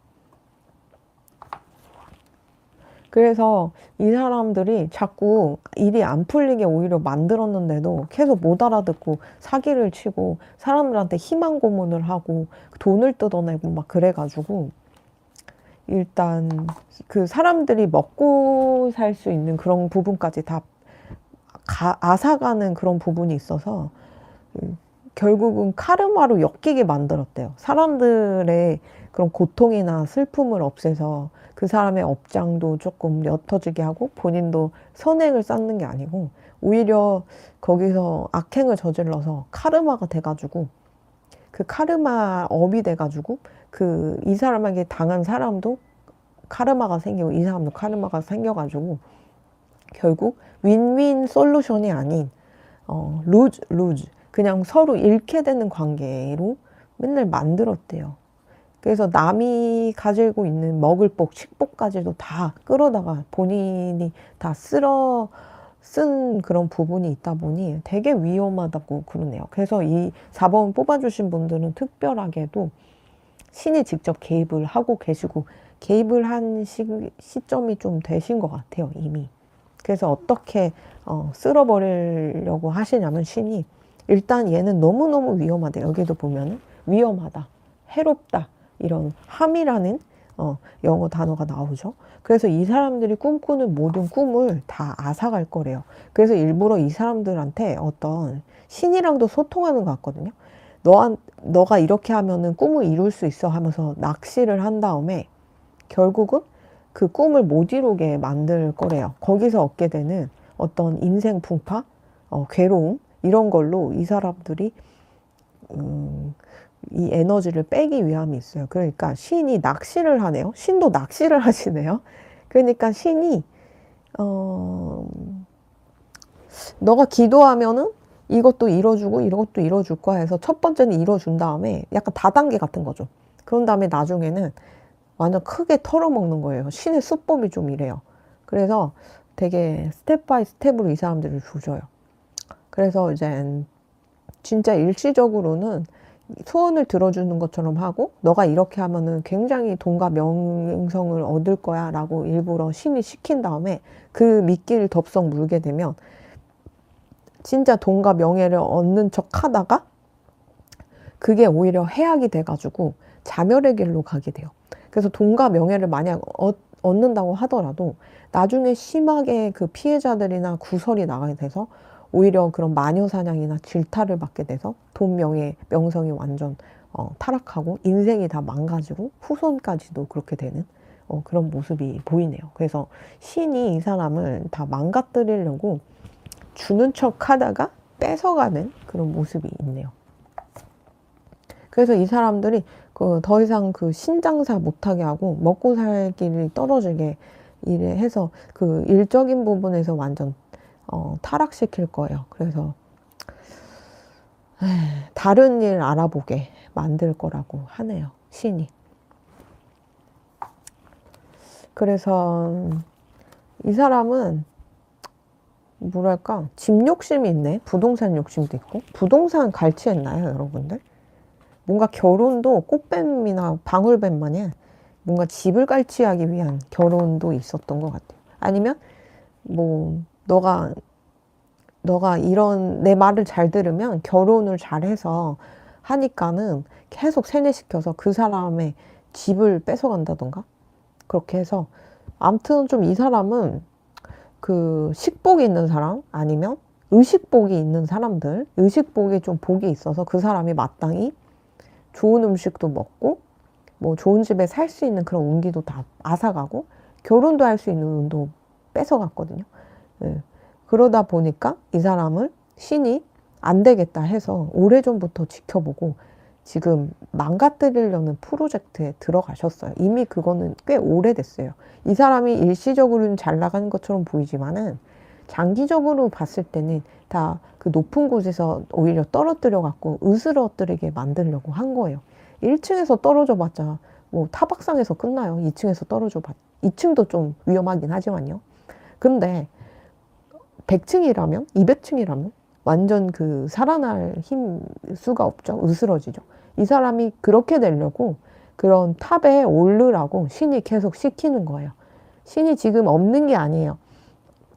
그래서 이 사람들이 자꾸 일이 안 풀리게 오히려 만들었는데도 계속 못 알아듣고 사기를 치고 사람들한테 희망 고문을 하고 돈을 뜯어내고 막 그래가지고 일단 그 사람들이 먹고 살 수 있는 그런 부분까지 다 앗아가는 그런 부분이 있어서 결국은 카르마로 엮이게 만들었대요. 사람들의 그런 고통이나 슬픔을 없애서 그 사람의 업장도 조금 옅어지게 하고 본인도 선행을 쌓는 게 아니고 오히려 거기서 악행을 저질러서 카르마가 돼가지고 그 카르마 업이 돼가지고 그 이 사람에게 당한 사람도 카르마가 생기고 이 사람도 카르마가 생겨가지고 결국 윈윈 솔루션이 아닌 루즈 루즈 그냥 서로 잃게 되는 관계로 맨날 만들었대요. 그래서 남이 가지고 있는 먹을 복, 식복까지도 다 끌어다가 본인이 다 쓴 그런 부분이 있다 보니 되게 위험하다고 그러네요. 그래서 이 4번 뽑아주신 분들은 특별하게도 신이 직접 개입을 하고 계시고 개입을 한 시점이 좀 되신 것 같아요, 이미. 그래서 어떻게 쓸어버리려고 하시냐면 신이 일단 얘는 너무너무 위험하대. 여기도 보면 위험하다, 해롭다 이런 함이라는 영어 단어가 나오죠. 그래서 이 사람들이 꿈꾸는 모든 꿈을 다 앗아갈 거래요. 그래서 일부러 이 사람들한테 어떤 신이랑도 소통하는 것 같거든요. 너가 이렇게 하면은 꿈을 이룰 수 있어 하면서 낚시를 한 다음에 결국은 그 꿈을 못 이루게 만들 거래요. 거기서 얻게 되는 어떤 인생 풍파, 괴로움 이런 걸로 이 사람들이 이 에너지를 빼기 위함이 있어요. 그러니까 신이 낚시를 하네요. 신도 낚시를 하시네요. 그러니까 신이 너가 기도하면은 이것도 이뤄주고 이것도 이뤄줄 거야 해서 첫 번째는 이뤄준 다음에 약간 다단계 같은 거죠. 그런 다음에 나중에는 완전 크게 털어먹는 거예요. 신의 수법이 좀 이래요. 그래서 되게 스텝 바이 스텝으로 이 사람들을 조져요. 그래서 이제 진짜 일시적으로는 소원을 들어주는 것처럼 하고 너가 이렇게 하면은 굉장히 돈과 명성을 얻을 거야 라고 일부러 신이 시킨 다음에 그 미끼를 덥석 물게 되면 진짜 돈과 명예를 얻는 척 하다가 그게 오히려 해악이 돼가지고 자멸의 길로 가게 돼요. 그래서 돈과 명예를 만약 얻는다고 하더라도 나중에 심하게 그 피해자들이나 구설이 나가게 돼서 오히려 그런 마녀사냥이나 질타를 받게 돼서 돈, 명예, 명성이 완전 타락하고 인생이 다 망가지고 후손까지도 그렇게 되는 그런 모습이 보이네요. 그래서 신이 이 사람을 다 망가뜨리려고 주는 척 하다가 뺏어가는 그런 모습이 있네요. 그래서 이 사람들이 더 이상 그 신장사 못하게 하고 먹고 살 길이 떨어지게 해서 그 일적인 부분에서 완전 타락시킬 거예요. 그래서 다른 일 알아보게 만들 거라고 하네요. 신이. 그래서 이 사람은 뭐랄까 집 욕심이 있네. 부동산 욕심도 있고. 부동산 갈취했나요, 여러분들? 뭔가 결혼도 꽃뱀이나 방울뱀 마냥 뭔가 집을 갈취하기 위한 결혼도 있었던 것 같아요. 아니면 뭐 너가 이런 내 말을 잘 들으면 결혼을 잘해서 하니까는 계속 세뇌시켜서 그 사람의 집을 뺏어간다던가 그렇게 해서 아무튼 좀 이 사람은 그 식복이 있는 사람 아니면 의식복이 있는 사람들, 의식복이 좀 복이 있어서 그 사람이 마땅히 좋은 음식도 먹고 뭐 좋은 집에 살 수 있는 그런 운기도 다 앗아가고 결혼도 할 수 있는 운도 뺏어갔거든요. 예. 그러다 보니까 이 사람을 신이 안 되겠다 해서 오래전부터 지켜보고 지금 망가뜨리려는 프로젝트에 들어가셨어요. 이미 그거는 꽤 오래됐어요. 이 사람이 일시적으로는 잘 나가는 것처럼 보이지만은 장기적으로 봤을 때는 다 그 높은 곳에서 오히려 떨어뜨려 갖고 으스러뜨리게 만들려고 한 거예요. 1층에서 떨어져 봤자 뭐 타박상에서 끝나요. 2층에서 떨어져 봤 2층도 좀 위험하긴 하지만요. 근데 100층이라면 200층이라면 완전 그 살아날 힘 수가 없죠. 으스러지죠. 이 사람이 그렇게 되려고 그런 탑에 오르라고 신이 계속 시키는 거예요. 신이 지금 없는 게 아니에요.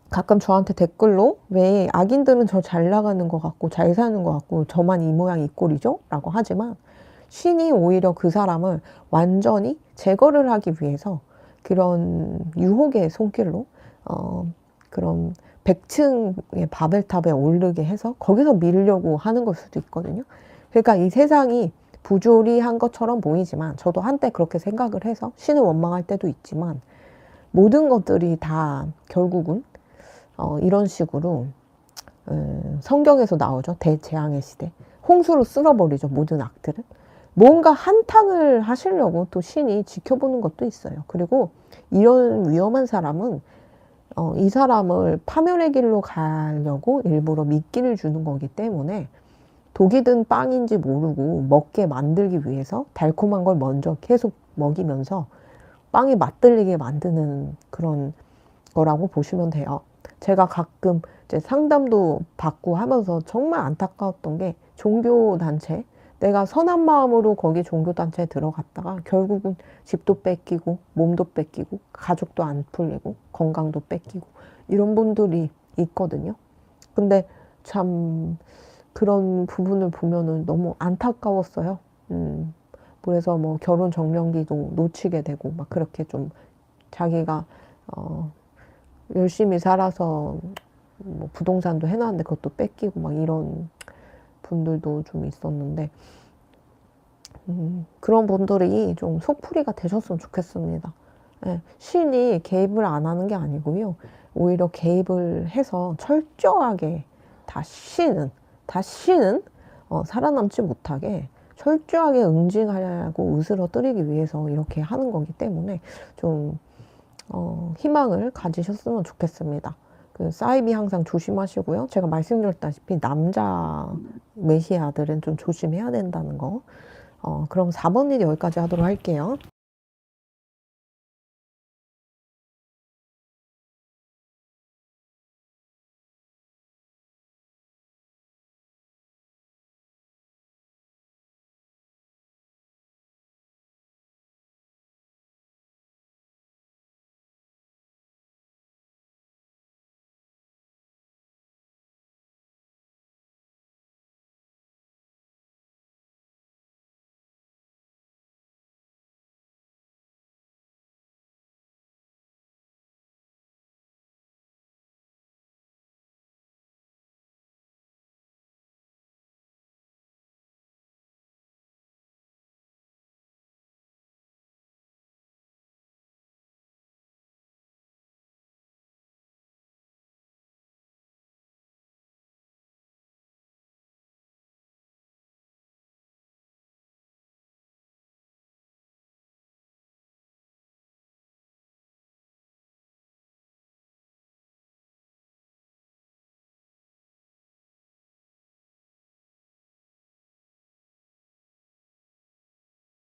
가끔 저한테 댓글로 왜 악인들은 저 잘 나가는 것 같고 잘 사는 것 같고 저만 이 모양 이 꼴이죠? 라고 하지만 신이 오히려 그 사람을 완전히 제거를 하기 위해서 그런 유혹의 손길로 그런 100층의 바벨탑에 오르게 해서 거기서 밀려고 하는 걸 수도 있거든요. 그러니까 이 세상이 부조리한 것처럼 보이지만 저도 한때 그렇게 생각을 해서 신을 원망할 때도 있지만 모든 것들이 다 결국은 이런 식으로 성경에서 나오죠. 대재앙의 시대. 홍수로 쓸어버리죠. 모든 악들은. 뭔가 한탕을 하시려고 또 신이 지켜보는 것도 있어요. 그리고 이런 위험한 사람은 이 사람을 파멸의 길로 가려고 일부러 미끼를 주는 거기 때문에 독이 든 빵인지 모르고 먹게 만들기 위해서 달콤한 걸 먼저 계속 먹이면서 빵이 맛들리게 만드는 그런 거라고 보시면 돼요. 제가 가끔 이제 상담도 받고 하면서 정말 안타까웠던 게 종교단체, 내가 선한 마음으로 거기 종교단체에 들어갔다가 결국은 집도 뺏기고 몸도 뺏기고 가족도 안 풀리고 건강도 뺏기고 이런 분들이 있거든요. 근데 참 그런 부분을 보면은 너무 안타까웠어요. 그래서 뭐 결혼 정년기도 놓치게 되고 막 그렇게 좀 자기가 열심히 살아서 뭐 부동산도 해놨는데 그것도 뺏기고 막 이런 분들도 좀 있었는데 그런 분들이 좀 속풀이가 되셨으면 좋겠습니다. 예, 신이 개입을 안 하는 게 아니고요. 오히려 개입을 해서 철저하게 다시는 살아남지 못하게 철저하게 응징하려고 으스러뜨리기 위해서 이렇게 하는 거기 때문에 좀 희망을 가지셨으면 좋겠습니다. 그 사이비 항상 조심하시고요. 제가 말씀드렸다시피 남자 메시아들은 좀 조심해야 된다는 거. 그럼 4번 일 여기까지 하도록 할게요.